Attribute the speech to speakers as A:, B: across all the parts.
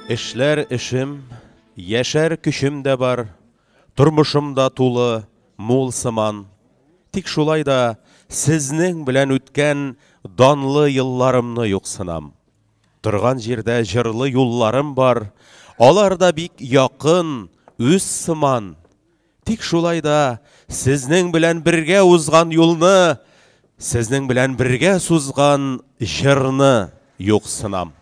A: Эшләр эшем, яшәр көчем дә бар, тормышым да тулы, мул сыман. Тик шулай да сезнең белән үткән данлы елларымны юксынам. Торган җирдә җырлы юлларым бар, алар да бик якын, үз сыман. Тик шулай да сезнең белән бергә узган юлны, сезнең белән бергә сузган җырны юксынам.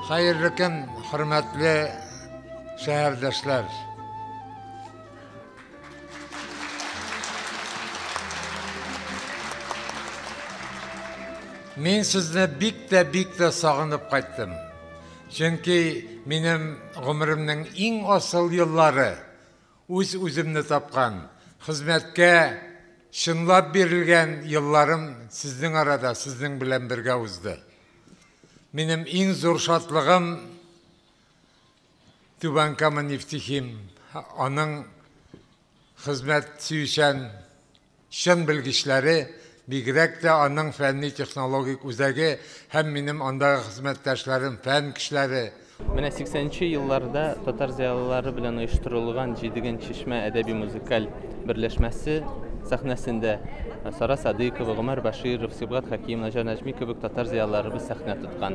B: Hayırlı gün, hürmetli şehirdaşlar. Men sizni bik de sağınıp qayttım. Çünkü benim ömrümün en asıl yılları özümni tapkan, hizmetke şınlap berilgen yıllarım sizin arada, sizin bilen birge uzdu. Benim en zor şartlığım Tubankama Neftihim, onun hizmet süyüşen şın bilgiçleri, bigirek de onun fenni teknologik uzagi, hem benim ondaki hizmetdaşlarım, fen kişileri.
C: Mene 80-ci yıllarda Tatar ziyalıları bilen uyuşturulgan Jidigen Çeşme Edebi Müzikal birleşmesi sahnəsində Sara Sadıqov, Ömer Başirov, Sibgat Hakim, Nacar Necmi kibik Tatar ziyalılarımız sahne tutqan.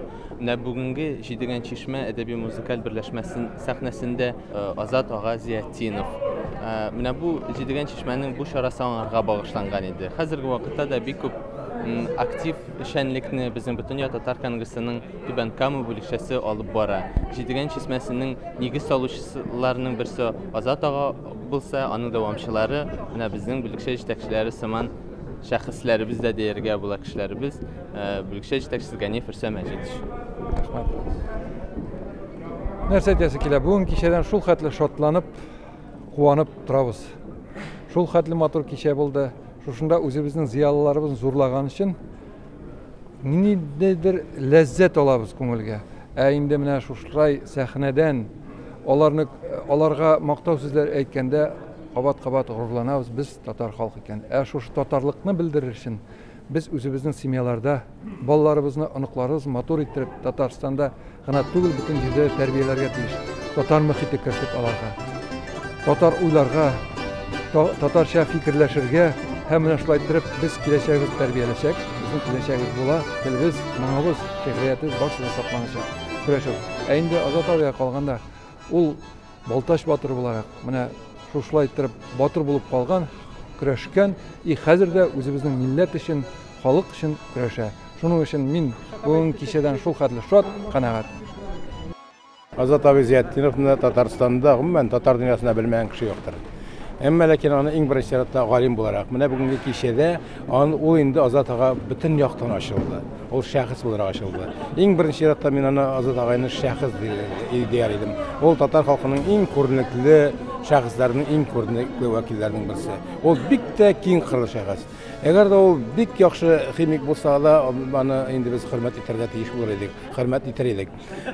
C: Bugünkü Jidigen Çeşme Edebi Müzikal birleşmesinin sahnəsində Azat Ağa Ziyettinov. Bu Jidigen Çeşmenin bu şarasanlarga bağışlanğan idi. Hazırki vaxtda da bir küp aktiv şenlikni bizim bütün Tatar Kongresi'nin Tubankama bölüşesi alıp bara. Jidigen Çeşmesi'nin negiz saluşlarının birisi Azat Ağa bulsa, onun devamçıları bizim bölüşe yetekçileri sıman şəxsləri biz də deyirgə bula kişiləri biz bölüşe yetekçisi Gani Firsə Məcidiş.
D: Нәрсе десе келе, бүгін кешеден шул хәтле шатланып, куанып торабыз. Шул хәтле матур кеше булды. Шушында үзебезнең зыялыларыбызны зурлаган өчен ниндидер ләззәт алабыз күңелгә. Инде менә шушылай сәхнәдән аларга мактау сүзләр әйткәндә кабат-кабат горурланабыз без татар халкы икән. Шушы татарлыкны белдерер өчен biz үзебезнең семьяларда балаларыбызны, оныкларыбыз матур иттереп Татарстанда гына түгел бүтән җирдә тәрбияләргә тиеш. Татар мөхите кертеп аларга, татар уйларга, татарча фикерләшергә һәм менә шулай иттереп без киләчәгебез тәрбияләшәк. Безнең киләчәгебез була, телебез, моңыбыз, шигъриятыбыз башына сакланачак. Көрәшәк. Инде Азат Агага калганда ул Балташ батыр буларак менә шулай иттереп батыр булып калган, көрәшкән, хәзер дә үзебезнең милләт өчен, халык өчен көрәшә. Шуның өчен мин бүген кичәдән шул хәтле шат, канәгать.
E: Азат Ага Зиятдиновны Татарстанда гомумән татар дөньясында белмәгән кеше юктыр. Әмма ләкин аны иң беренче чиратта галим буларак, менә бүгенге кичәдә ул инде Азат Ага бөтен яктан ачылды. Ул шәхес буларак ачылды. Иң беренче чиратта мин аны Азат Агайны шәхес дип идем. Ул татар халкының иң күренекле şahıslarının en көрнекле вәкилләренең берсе. Ул бик тә киң кырлы шәхес. Әгәр дә ул бик яхшы химик булса да, аны инде без хөрмәт итәргә тиеш булыр идек, хөрмәт итәр идек.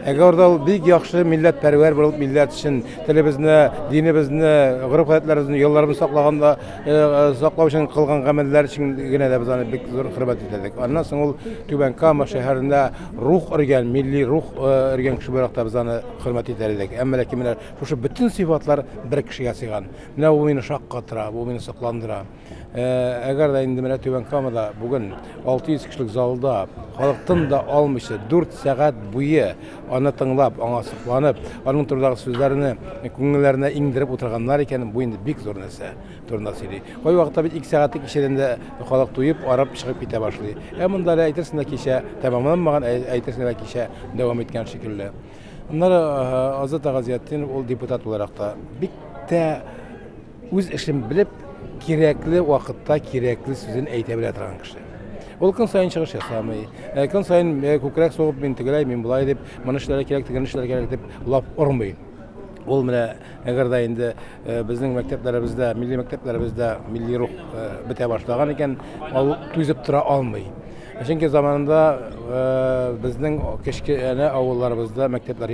E: Әгәр дә ул бик яхшы милләтпәрвәр булып, милләт өчен телебезне, динебезне, гореф-гадәтләребезне, елларыбызны саклаганда, саклау өчен кылган гамәлләр өчен генә дә без аны бик зур хөрмәт итәдек. Аннан соң ул Түбәнкама шәһәрендә рух өргән, милли рух өргән кеше буларак та без аны хөрмәт итәр идек. Әмма ләкин менә шушы бөтен сыйфатлар бер кешегә сыйган. Менә бу мине шаккатыра, бу мине сокландыра. Әгәр дә инде менә Түбән Камада бүген 600 кешелек залда халыктан да алмыйча 4 сәгать буе аны тыңлап, аңа сокланып, аның турындагы сүзләрне күңелләренә иңдереп утырганнар икән, бу инде бик зур нәрсә. Турында сөйли. Кай вакытта бит 2 сәгатьлек кичәдән дә халык туеп, арып чыгып китә башлый. Монда әйтерсең дә кичә тәмамланмаган, әйтерсең дә кичә дәвам иткән шикелле. Аннары Азат Агазиятдин ул депутат буларак та бик тә үз эшен белеп, кирәкле вакытта кирәкле сүзен әйтә белә торган кеше. Ул көн сайын чыгыш ясамый. Көн сайын күкрәк сугып мин тегеләй, мин булай дип, моны эшләргә кирәк, тигән эшләргә кирәк дип лап урмый. Ул менә әгәр дә инде безнең мәктәпләребездә, милли мәктәпләребездә милли рух бетә башлаган икән, ул түзеп тора алмый. Чөнки заманында безнең кечкенә авылларыбызда мәктәпләр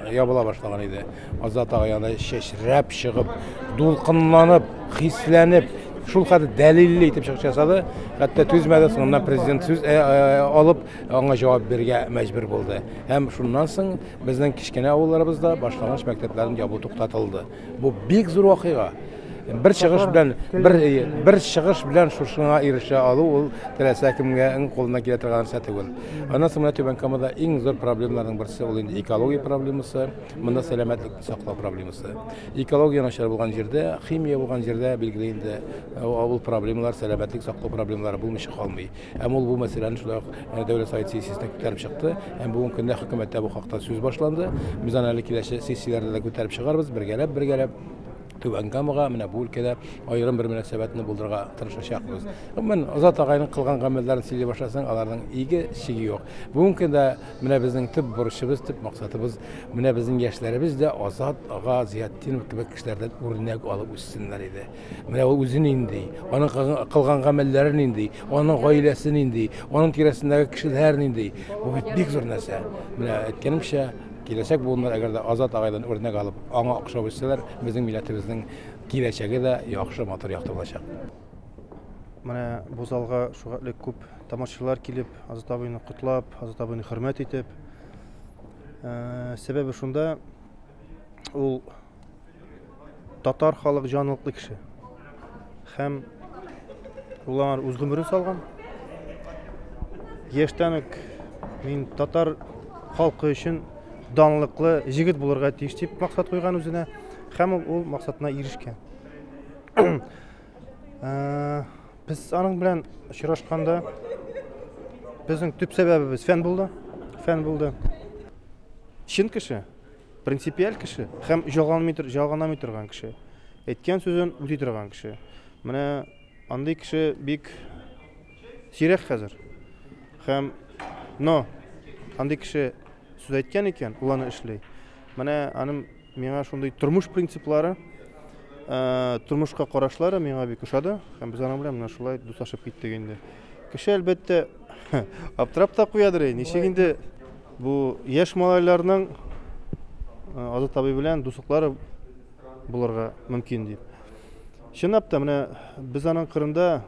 E: ябыла башлаган иде. Азат агаяны чәчрәп чыгып, дулкынланып, хисләнеп, шул хәтле дәлилле итеп чыгыш ясады. Хәтта түзмәде, соңыннан президент сүз алып, аңа җавап бирергә мәҗбүр булды. Һәм шуннан соң безнең кечкенә авылларыбызда башлангыч мәктәпләрне ябу туктатылды. Бу бик зур вакыйга. Бер чыгыш белән шушыңа ирешә алу ул теләсә кемгә кулына килә торган нәрсә түгел. Аннан соң Түбән Камада иң зур проблемаларның берсе ул инде экология проблемасы, монда сәламәтлекне саклау проблемасы. Экология начар булган җирдә, химия булган җирдә билгеле инде ул проблемалар, сәламәтлек саклау проблемалары булмыйча калмый. Һәм ул бу мәсьәләне шулай дәүләт совет сессиясендә күтәреп чыкты. Һәм бүгенге көндә хөкүмәттә бу хакта сүз башланды. Без аны әле киләчәк сессияләрдә дә күтәреп чыгарбыз, бергәләп. Түбән Камага менә бу өлкәдә аерым бер мөнәсәбәтне булдырырга тырышачакбыз. Мен Азат агайның кылган гамәлләрен сөйли башласаң, аларның иге чиге юк. Бүгенге көндә менә безнең төп бурычыбыз, төп максатыбыз, менә безнең яшьләребез дә Азат ага Зиятдинов кебек кешеләрдән үрнәк алып үссеннәр иде. Менә ул үзен инде, аның кылган гамәлләрен инде, аның гаиләсен инде, аның тирәсендәге кешеләрне инде. Бу бик зур нәрсә. Менә әйткәнемчә, киләчәк буыннар әгәр дә Азат агайдан үрнәк алып, аңа охшап үссәләр, безнең милләтебезнең киләчәге дә яхшы, матур, якты булачак.
F: Менә бу залга шугатлы күп тамашачылар килеп, Азат абыйны котлап, Азат абыйны хөрмәт итеп. Сәбәбе шунда, ул татар халык җанлыклы кеше. Һәм ул аңар үз гомерен салган. Яшьтән үк мин татар халкы өчен данлыклы җигет булырга тиеш дип максат куйган үзенә, һәм ул максатына ирешкән. Без аның белән очрашканда безнең төп сәбәбебез фән булды. Чын кеше, принципиаль кеше һәм жалганамый торган кеше. Әйткән сүзен үти торган кеше. Менә андый кеше бик сирәк хәзер. Һәм андый кеше сүз әйткән икән, ул аны эшләй. Менә аның миңа шундый тормыш принциплары, тормышка карашлары миңа бик ошады. Һәм без аның белән менә шулай дуслашып киттек инде. Кеше әлбәттә аптырап та куядыр, ничек инде бу яшь малайларның Азат абый белән дуслыклары булырга мөмкин дип. Чынлап та менә без аның кырында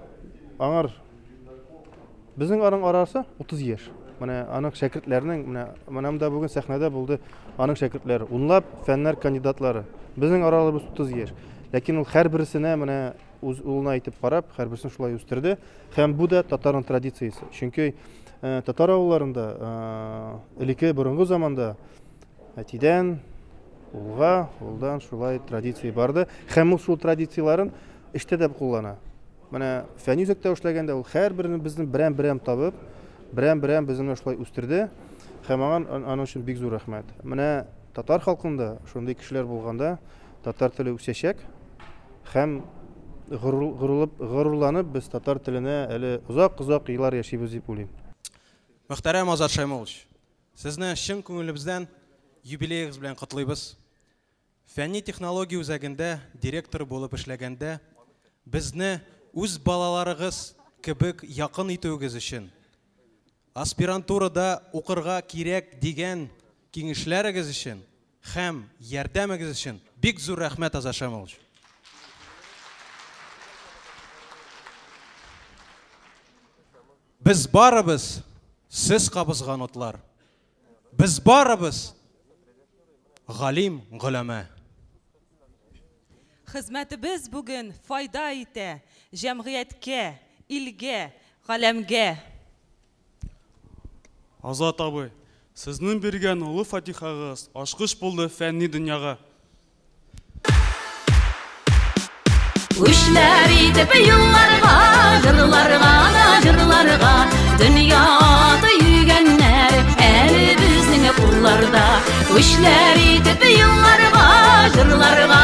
F: безнең аның арасы 30 яшь. Менә аның шәкертләренең менә да бүген сәхнәдә булды аның шәкертләре. Унлап фәннәр кандидатлары. Безнең араларыбыз 30 яшь. Ләкин ул һәрберсенә менә үз улына әйтеп карап, һәрберсен шулай үстерде. Һәм бу да татарның традициясе. Чөнки татар авылларында элекке борынгы заманда әтидән улга, улдан шулай традиция барды. Һәм ул шул традицияларын эштә дә куллана. Менә фәнни үзәктә эшләгәндә ул һәрберне безне берәм табып, берәм безне шулай үстерде. Һәм аның өчен бик зур рәхмәт. Менә татар халкында шундый кешеләр булганда татар теле үсәчәк. Һәм горурланып без татар теленә әле озак еллар яшибез дип уйлыйм.
G: Мөхтәрәм Азат Шаймович, сезне чын күңелебездән юбилеегыз белән котлыйбыз. Фәнни технология үзәгендә директор булып эшләгәндә безне үз балаларыгыз кебек якын итүегез өчен, аспирантурада укырга кирәк дигән киңәшләрегез өчен һәм ярдәмегез өчен бик зур рәхмәт, Азат Шаймович. Без барыбыз сез кабызган отлар. Без барыбыз галим гөләмә.
H: Хезмәтебез бүген файда итә җәмгыятькә, илгә, галәмгә.
I: Азат абый, сезнең биргән улы фатихагыз ачкыч булды фәнни дөньяга.
J: Үчләр итеп юлларга, җырларга, дөньяда йөгәннәр әле безнең кулларда. Үчләр итеп юлларга, җырларга